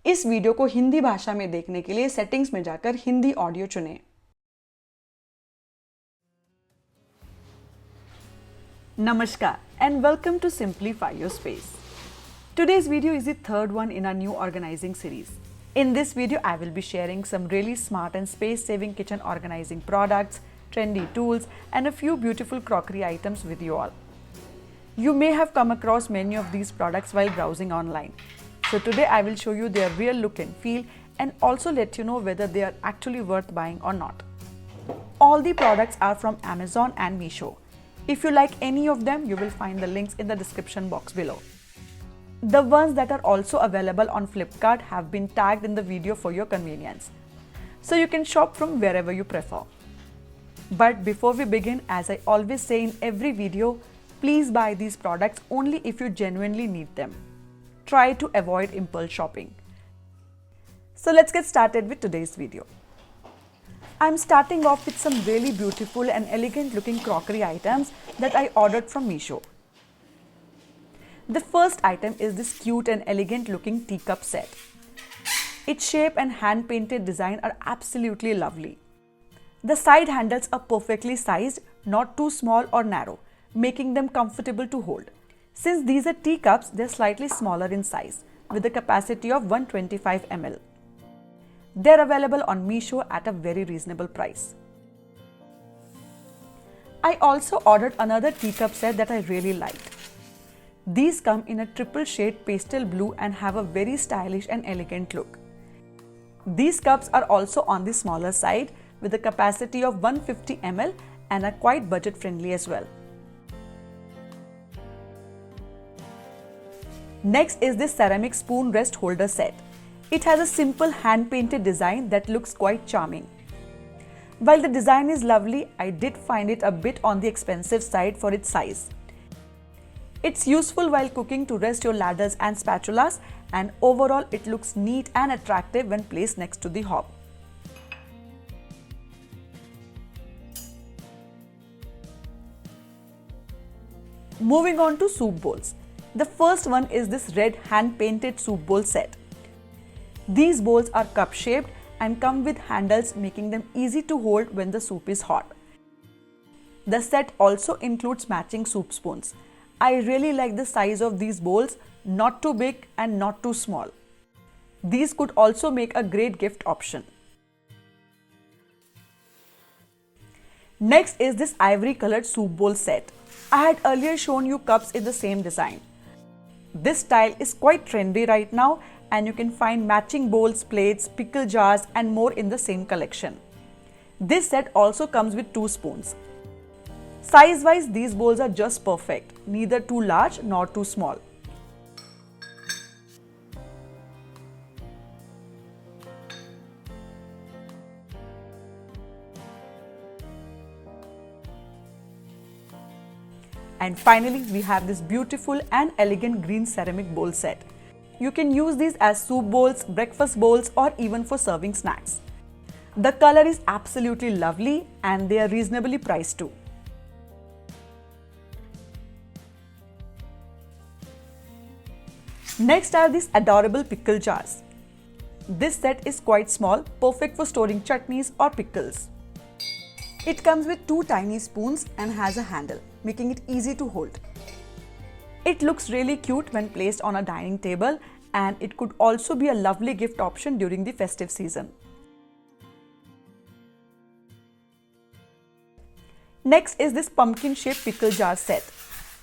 इस वीडियो को हिंदी भाषा में देखने के लिए सेटिंग्स में जाकर हिंदी ऑडियो चुनें। Namaskar and welcome to Simplify Your Space. Today's video is the third one in our new organizing series. In this video, I will be sharing some really smart and space-saving kitchen organizing products, trendy tools, and a few beautiful crockery items with you all. You may have come across many of these products while browsing online. So today I will show you their real look and feel and also let you know whether they are actually worth buying or not. All the products are from Amazon and Misho. If you like any of them, you will find the links in the description box below. The ones that are also available on Flipkart have been tagged in the video for your convenience. So you can shop from wherever you prefer. But before we begin, as I always say in every video, please buy these products only if you genuinely need them. Try to avoid impulse shopping. So let's get started with today's video. I'm starting off with some really beautiful and elegant looking crockery items that I ordered from Misho. The first item is this cute and elegant looking teacup set. Its shape and hand painted design are absolutely lovely. The side handles are perfectly sized, not too small or narrow, making them comfortable to hold. Since these are teacups, they're slightly smaller in size, with a capacity of 125 ml. They're available on Misho at a very reasonable price. I also ordered another teacup set that I really liked. These come in a triple shade pastel blue and have a very stylish and elegant look. These cups are also on the smaller side with a capacity of 150 ml and are quite budget friendly as well. Next is this ceramic spoon rest holder set. It has a simple hand-painted design that looks quite charming. While the design is lovely, I did find it a bit on the expensive side for its size. It's useful while cooking to rest your ladders and spatulas, and overall it looks neat and attractive when placed next to the hob. Moving on to soup bowls. The first one is this red hand-painted soup bowl set. These bowls are cup-shaped and come with handles, making them easy to hold when the soup is hot. The set also includes matching soup spoons. I really like the size of these bowls, not too big and not too small. These could also make a great gift option. Next is this ivory colored soup bowl set. I had earlier shown you cups in the same design. This style is quite trendy right now, and you can find matching bowls, plates, pickle jars and more in the same collection. This set also comes with 2 spoons. Size-wise, these bowls are just perfect, neither too large nor too small. And finally, we have this beautiful and elegant green ceramic bowl set. You can use these as soup bowls, breakfast bowls, or even for serving snacks. The color is absolutely lovely and they are reasonably priced too. Next are these adorable pickle jars. This set is quite small, perfect for storing chutneys or pickles. It comes with 2 tiny spoons and has a handle, making it easy to hold. It looks really cute when placed on a dining table, and it could also be a lovely gift option during the festive season. Next is this pumpkin-shaped pickle jar set.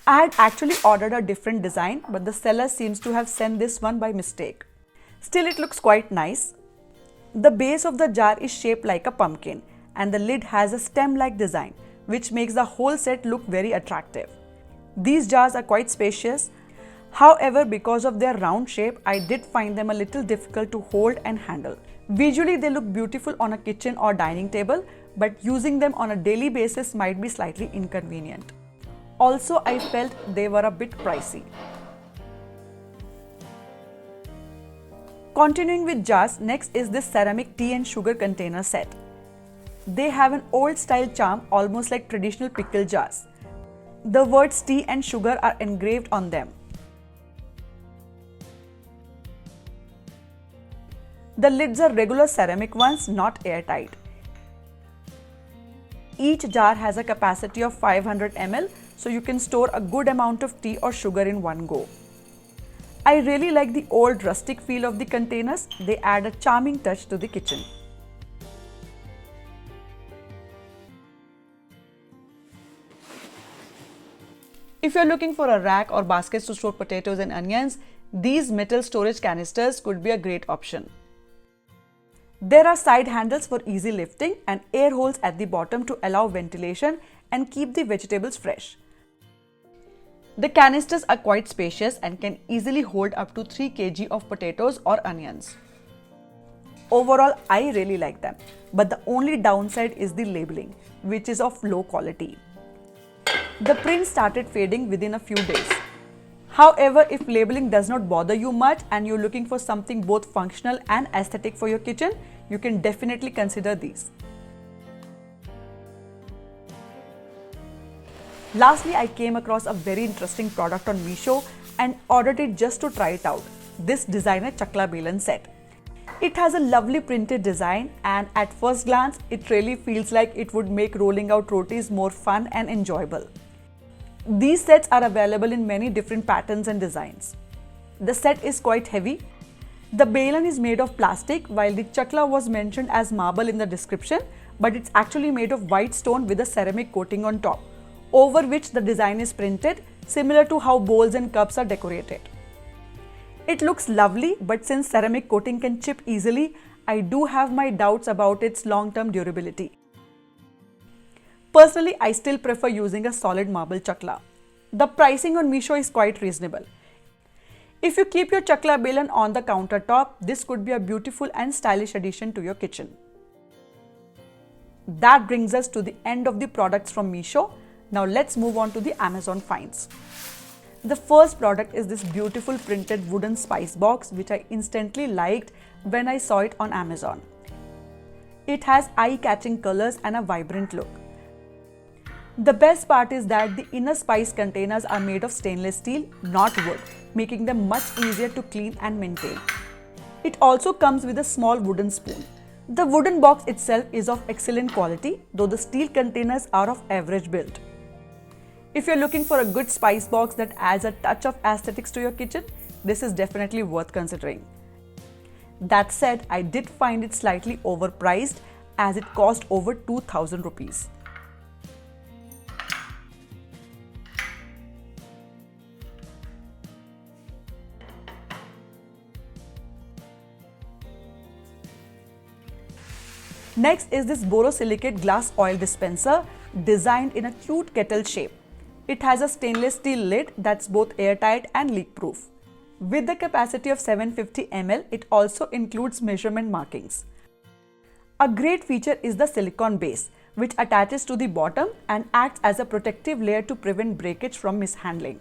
I had actually ordered a different design, but the seller seems to have sent this one by mistake. Still, it looks quite nice. The base of the jar is shaped like a pumpkin, and the lid has a stem-like design, which makes the whole set look very attractive. These jars are quite spacious. However, because of their round shape, I did find them a little difficult to hold and handle. Visually, they look beautiful on a kitchen or dining table, but using them on a daily basis might be slightly inconvenient. Also, I felt they were a bit pricey. Continuing with jars, next is this ceramic tea and sugar container set. They have an old style charm, almost like traditional pickle jars. The words tea and sugar are engraved on them. The lids are regular ceramic ones, not airtight. Each jar has a capacity of 500 ml, so you can store a good amount of tea or sugar in one go. I really like the old rustic feel of the containers. They add a charming touch to the kitchen. If you're looking for a rack or baskets to store potatoes and onions, these metal storage canisters could be a great option. There are side handles for easy lifting and air holes at the bottom to allow ventilation and keep the vegetables fresh. The canisters are quite spacious and can easily hold up to 3 kg of potatoes or onions. Overall, I really like them, but the only downside is the labeling, which is of low quality. The print started fading within a few days. However, if labeling does not bother you much and you're looking for something both functional and aesthetic for your kitchen, you can definitely consider these. Lastly, I came across a very interesting product on Misho and ordered it just to try it out. This designer chakla belan set. It has a lovely printed design and at first glance, it really feels like it would make rolling out rotis more fun and enjoyable. These sets are available in many different patterns and designs. The set is quite heavy. The belan is made of plastic while the chakla was mentioned as marble in the description, but it's actually made of white stone with a ceramic coating on top, over which the design is printed, similar to how bowls and cups are decorated. It looks lovely, but since ceramic coating can chip easily, I do have my doubts about its long-term durability. Personally, I still prefer using a solid marble chakla. The pricing on Misho is quite reasonable. If you keep your chakla belan on the countertop, this could be a beautiful and stylish addition to your kitchen. That brings us to the end of the products from Misho. Now let's move on to the Amazon finds. The first product is this beautiful printed wooden spice box, which I instantly liked when I saw it on Amazon. It has eye-catching colors and a vibrant look. The best part is that the inner spice containers are made of stainless steel, not wood, making them much easier to clean and maintain. It also comes with a small wooden spoon. The wooden box itself is of excellent quality, though the steel containers are of average build. If you're looking for a good spice box that adds a touch of aesthetics to your kitchen, this is definitely worth considering. That said, I did find it slightly overpriced as it cost over 2,000 rupees. Next is this borosilicate glass oil dispenser designed in a cute kettle shape. It has a stainless steel lid that's both airtight and leak-proof. With the capacity of 750 ml, it also includes measurement markings. A great feature is the silicone base, which attaches to the bottom and acts as a protective layer to prevent breakage from mishandling.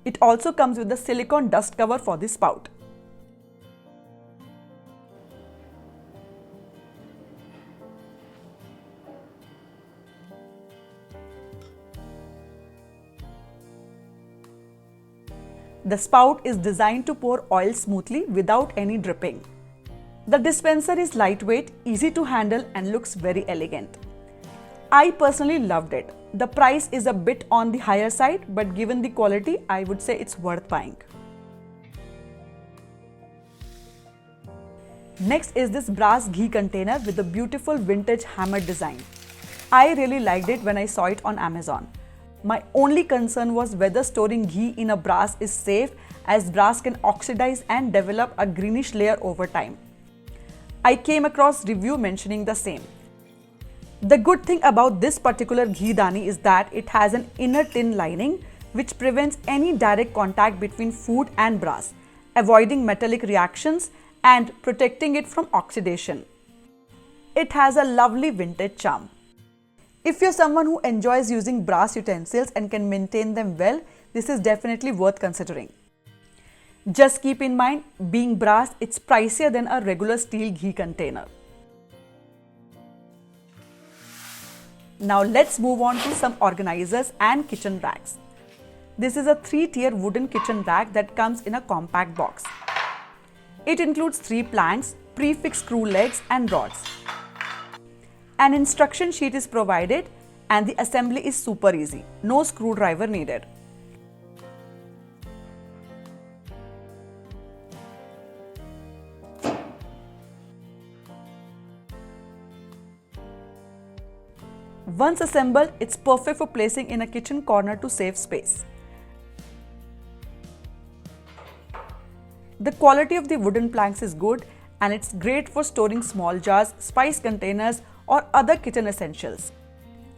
It also comes with a silicone dust cover for the spout. The spout is designed to pour oil smoothly without any dripping. The dispenser is lightweight, easy to handle and looks very elegant. I personally loved it. The price is a bit on the higher side, but given the quality, I would say it's worth buying. Next is this brass ghee container with a beautiful vintage hammered design. I really liked it when I saw it on Amazon. My only concern was whether storing ghee in a brass is safe, as brass can oxidize and develop a greenish layer over time. I came across review mentioning the same. The good thing about this particular ghee dani is that it has an inner tin lining which prevents any direct contact between food and brass, avoiding metallic reactions and protecting it from oxidation. It has a lovely vintage charm. If you're someone who enjoys using brass utensils and can maintain them well, this is definitely worth considering. Just keep in mind, being brass, it's pricier than a regular steel ghee container. Now let's move on to some organizers and kitchen racks. This is a 3-tier wooden kitchen rack that comes in a compact box. It includes 3 planks, prefix screw legs and rods. An instruction sheet is provided and the assembly is super easy. No screwdriver needed. Once assembled, it's perfect for placing in a kitchen corner to save space. The quality of the wooden planks is good and it's great for storing small jars, spice containers or other kitchen essentials.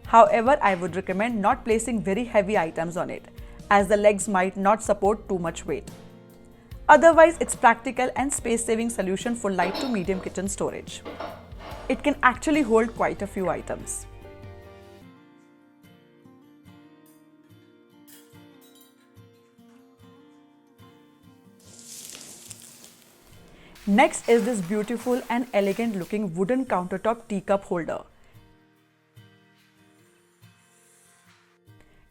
However, I would recommend not placing very heavy items on it, as the legs might not support too much weight. Otherwise, it's practical and space-saving solution for light to medium kitchen storage. It can actually hold quite a few items. Next is this beautiful and elegant looking wooden countertop teacup holder.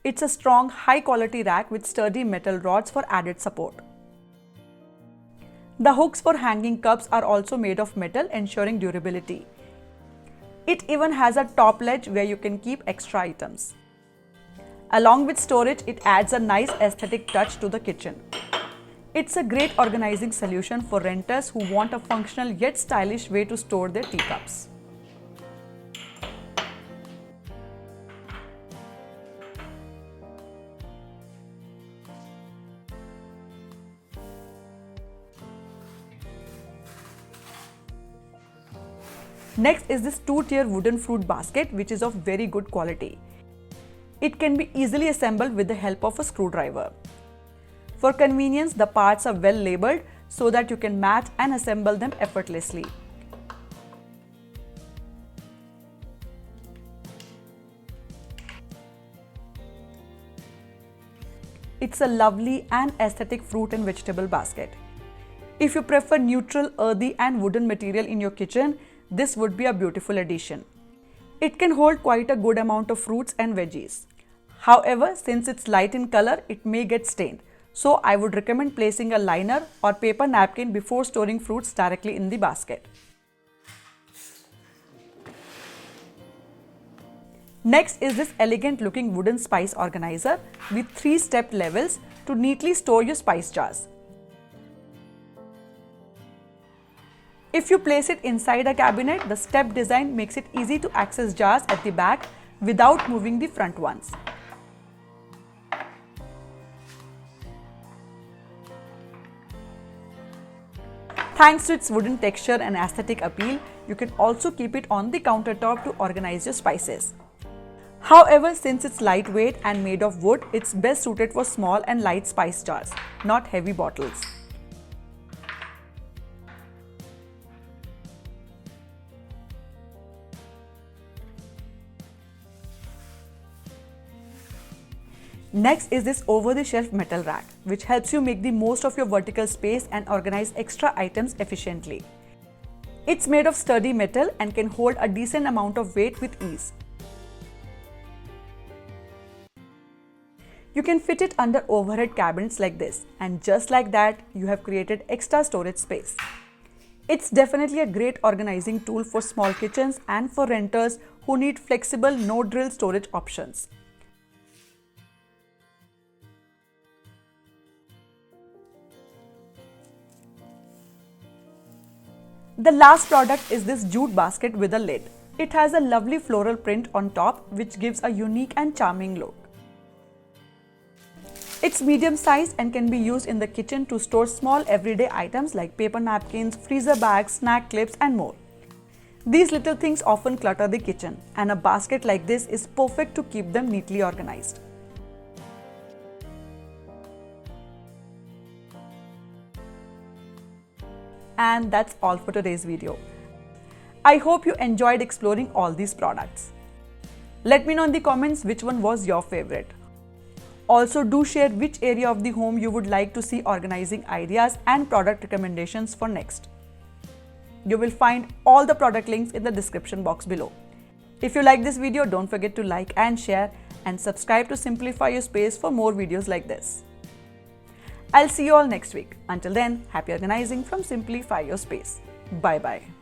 It's a strong, high quality rack with sturdy metal rods for added support. The hooks for hanging cups are also made of metal, ensuring durability. It even has a top ledge where you can keep extra items. Along with storage, it adds a nice aesthetic touch to the kitchen. It's a great organizing solution for renters who want a functional yet stylish way to store their teacups. Next is this 2-tier wooden fruit basket, which is of very good quality. It can be easily assembled with the help of a screwdriver. For convenience, the parts are well labeled so that you can match and assemble them effortlessly. It's a lovely and aesthetic fruit and vegetable basket. If you prefer neutral, earthy and wooden material in your kitchen, this would be a beautiful addition. It can hold quite a good amount of fruits and veggies. However, since it's light in color, it may get stained. So I would recommend placing a liner or paper napkin before storing fruits directly in the basket. Next is this elegant looking wooden spice organizer with 3-step levels to neatly store your spice jars. If you place it inside a cabinet, the step design makes it easy to access jars at the back without moving the front ones. Thanks to its wooden texture and aesthetic appeal, you can also keep it on the countertop to organize your spices. However, since it's lightweight and made of wood, it's best suited for small and light spice jars, not heavy bottles. Next is this over-the-shelf metal rack, which helps you make the most of your vertical space and organize extra items efficiently. It's made of sturdy metal and can hold a decent amount of weight with ease. You can fit it under overhead cabinets like this, and just like that, you have created extra storage space. It's definitely a great organizing tool for small kitchens and for renters who need flexible no-drill storage options. The last product is this jute basket with a lid. It has a lovely floral print on top, which gives a unique and charming look. It's medium-sized and can be used in the kitchen to store small everyday items like paper napkins, freezer bags, snack clips and more. These little things often clutter the kitchen, and a basket like this is perfect to keep them neatly organized. And that's all for today's video. I hope you enjoyed exploring all these products. Let me know in the comments which one was your favorite. Also, do share which area of the home you would like to see organizing ideas and product recommendations for next. You will find all the product links in the description box below. If you like this video, don't forget to like and share, and subscribe to Simplify Your Space for more videos like this. I'll see you all next week. Until then, happy organizing from Simplify Your Space. Bye bye.